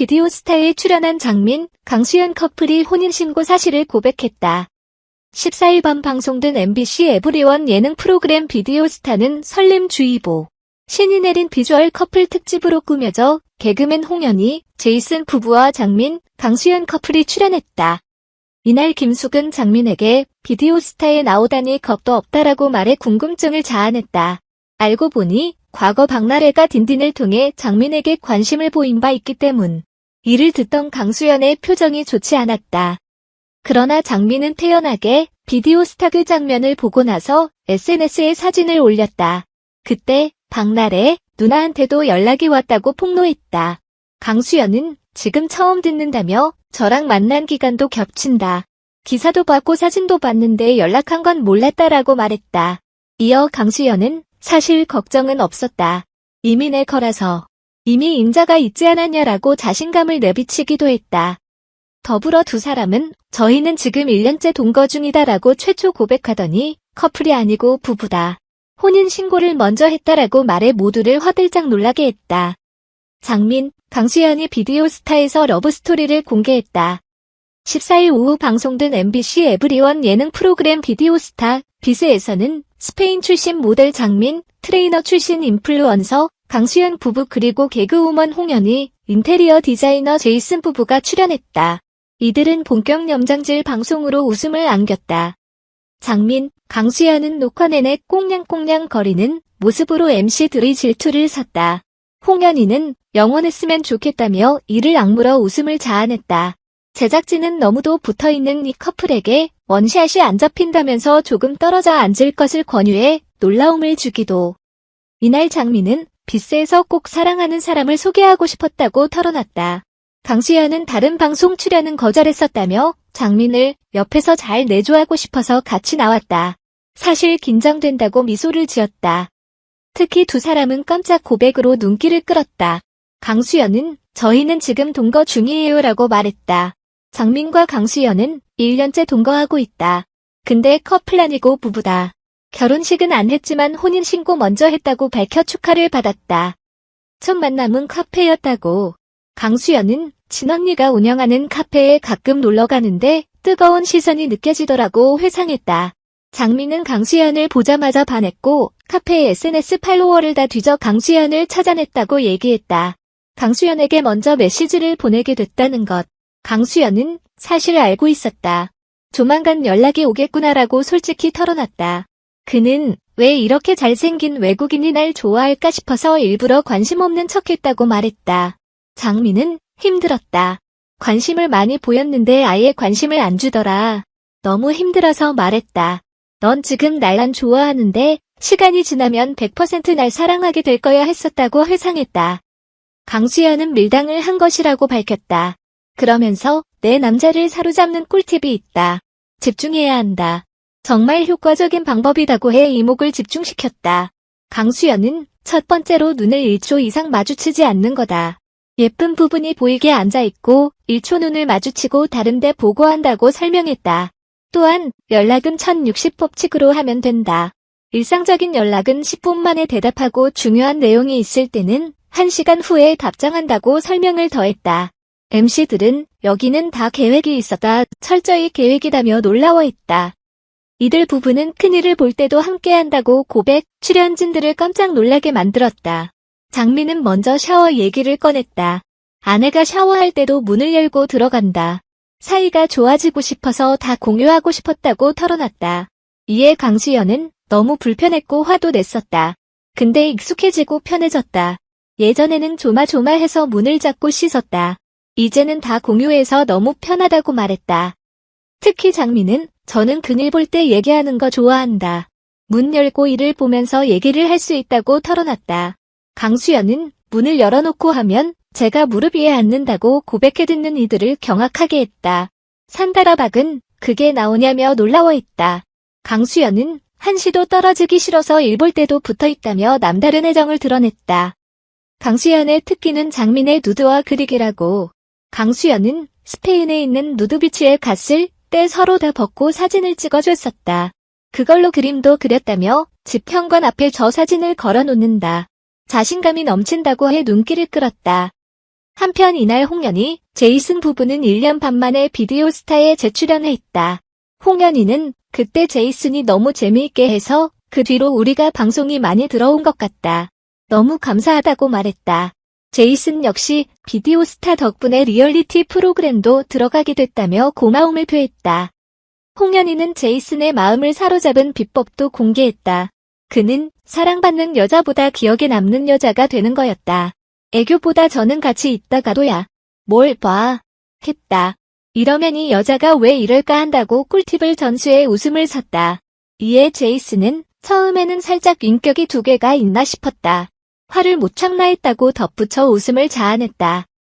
비디오스타에 출연한 장민, 강수연 커플이 혼인신고 사실을 고백했다. 14일 밤 방송된 MBC 에브리원 예능 프로그램 비디오스타는 설렘주의보, 신이 내린 비주얼 커플 특집으로 꾸며져 개그맨 홍현희, 제이슨 부부와 장민, 강수연 커플이 출연했다. 이날 김숙은 장민에게 비디오스타에 나오다니 겁도 없다라고 말해 궁금증을 자아냈다. 알고 보니 과거 박나래가 딘딘을 통해 장민에게 관심을 보인 바 있기 때문. 이를 듣던 강수연의 표정이 좋지 않았다. 그러나 장민은 태연하게 비디오스타 그 장면을 보고 나서 SNS에 사진을 올렸다. 그때 박나래 누나한테도 연락이 왔다고 폭로했다. 강수연은 지금 처음 듣는다며 저랑 만난 기간도 겹친다. 기사도 봤고 사진도 봤는데 연락한 건 몰랐다라고 말했다. 이어 강수연은 사실 걱정은 없었다. 이미 내 거라서. 이미 임자가 있지 않았냐라고 자신감을 내비치기도 했다. 더불어 두 사람은 저희는 지금 1년째 동거 중이다라고 최초 고백하더니 커플이 아니고 부부다. 혼인신고를 먼저 했다라고 말해 모두를 화들짝 놀라게 했다. 장민, 강수연이 비디오스타에서 러브스토리를 공개했다. 14일 오후 방송된 MBC 에브리원 예능 프로그램 비디오스타 비스에서는 스페인 출신 모델 장민, 트레이너 출신 인플루언서 강수연 부부 그리고 개그우먼 홍현희, 인테리어 디자이너 제이슨 부부가 출연했다. 이들은 본격 염장질 방송으로 웃음을 안겼다. 장민, 강수연은 녹화 내내 꽁냥꽁냥 거리는 모습으로 MC들의 질투를 샀다. 홍현희는 영원했으면 좋겠다며 이를 악물어 웃음을 자아냈다. 제작진은 너무도 붙어있는 이 커플에게 원샷이 안 잡힌다면서 조금 떨어져 앉을 것을 권유해 놀라움을 주기도. 이날 장민은 비스에서 꼭 사랑하는 사람을 소개하고 싶었다고 털어놨다. 강수연은 다른 방송 출연은 거절했었다며 장민을 옆에서 잘 내조하고 싶어서 같이 나왔다. 사실 긴장된다고 미소를 지었다. 특히 두 사람은 깜짝 고백으로 눈길을 끌었다. 강수연은 저희는 지금 동거 중이에요 라고 말했다. 장민과 강수연은 1년째 동거하고 있다. 근데 커플 아니고 부부다. 결혼식은 안 했지만 혼인신고 먼저 했다고 밝혀 축하를 받았다. 첫 만남은 카페였다고. 강수연은 친언니가 운영하는 카페에 가끔 놀러 가는데 뜨거운 시선이 느껴지더라고 회상했다. 장민은 강수연을 보자마자 반했고 카페에 SNS 팔로워를 다 뒤져 강수연을 찾아냈다고 얘기했다. 강수연에게 먼저 메시지를 보내게 됐다는 것. 강수연은 사실 알고 있었다. 조만간 연락이 오겠구나라고 솔직히 털어놨다. 그는 왜 이렇게 잘생긴 외국인이 날 좋아할까 싶어서 일부러 관심 없는 척했다고 말했다. 장민은 힘들었다. 관심을 많이 보였는데 아예 관심을 안 주더라. 너무 힘들어서 말했다. 넌 지금 날 안 좋아하는데 시간이 지나면 100% 날 사랑하게 될 거야 했었다고 회상했다. 강수연은 밀당을 한 것이라고 밝혔다. 그러면서 내 남자를 사로잡는 꿀팁이 있다. 집중해야 한다. 정말 효과적인 방법이라고 해 이목을 집중시켰다. 강수연은 첫 번째로 눈을 1초 이상 마주치지 않는 거다. 예쁜 부분이 보이게 앉아있고 1초 눈을 마주치고 다른데 보고 한다고 설명했다. 또한 연락은 1060 법칙으로 하면 된다. 일상적인 연락은 10분 만에 대답하고 중요한 내용이 있을 때는 1시간 후에 답장한다고 설명을 더했다. MC들은 여기는 다 계획이 있었다. 철저히 계획이다며 놀라워했다. 이들 부부는 큰일을 볼 때도 함께한다고 고백, 출연진들을 깜짝 놀라게 만들었다. 장민은 먼저 샤워 얘기를 꺼냈다. 아내가 샤워할 때도 문을 열고 들어간다. 사이가 좋아지고 싶어서 다 공유하고 싶었다고 털어놨다. 이에 강수연은 너무 불편했고 화도 냈었다. 근데 익숙해지고 편해졌다. 예전에는 조마조마해서 문을 잡고 씻었다. 이제는 다 공유해서 너무 편하다고 말했다. 특히 장민은 저는 그늘 볼 때 얘기하는 거 좋아한다. 문 열고 이를 보면서 얘기를 할 수 있다고 털어놨다. 강수연은 문을 열어놓고 하면 제가 무릎 위에 앉는다고 고백해 듣는 이들을 경악하게 했다. 산다라박은 그게 나오냐며 놀라워했다. 강수연은 한시도 떨어지기 싫어서 일 볼 때도 붙어있다며 남다른 애정을 드러냈다. 강수연의 특기는 장민의 누드와 그리기라고. 강수연은 스페인에 있는 누드비치에 갔을 때 서로 다 벗고 사진을 찍어줬었다. 그걸로 그림도 그렸다며 집 현관 앞에 저 사진을 걸어놓는다. 자신감이 넘친다고 해 눈길을 끌었다. 한편 이날 홍연희, 제이슨 부부는 1년 반 만에 비디오스타에 재출연했다. 홍연희는 그때 제이슨이 너무 재미있게 해서 그 뒤로 우리가 방송이 많이 들어온 것 같다. 너무 감사하다고 말했다. 제이슨 역시 비디오스타 덕분에 리얼리티 프로그램도 들어가게 됐다며 고마움을 표했다. 홍연희는 제이슨의 마음을 사로잡은 비법도 공개했다. 그는 사랑받는 여자보다 기억에 남는 여자가 되는 거였다. 애교보다 저는 같이 있다가도야. 뭘 봐. 했다. 이러면 이 여자가 왜 이럴까 한다고 꿀팁을 전수해 웃음을 샀다. 이에 제이슨은 처음에는 살짝 인격이 두 개가 있나 싶었다. 화를 못 참나 했다고 덧붙여 웃음을 자아냈다.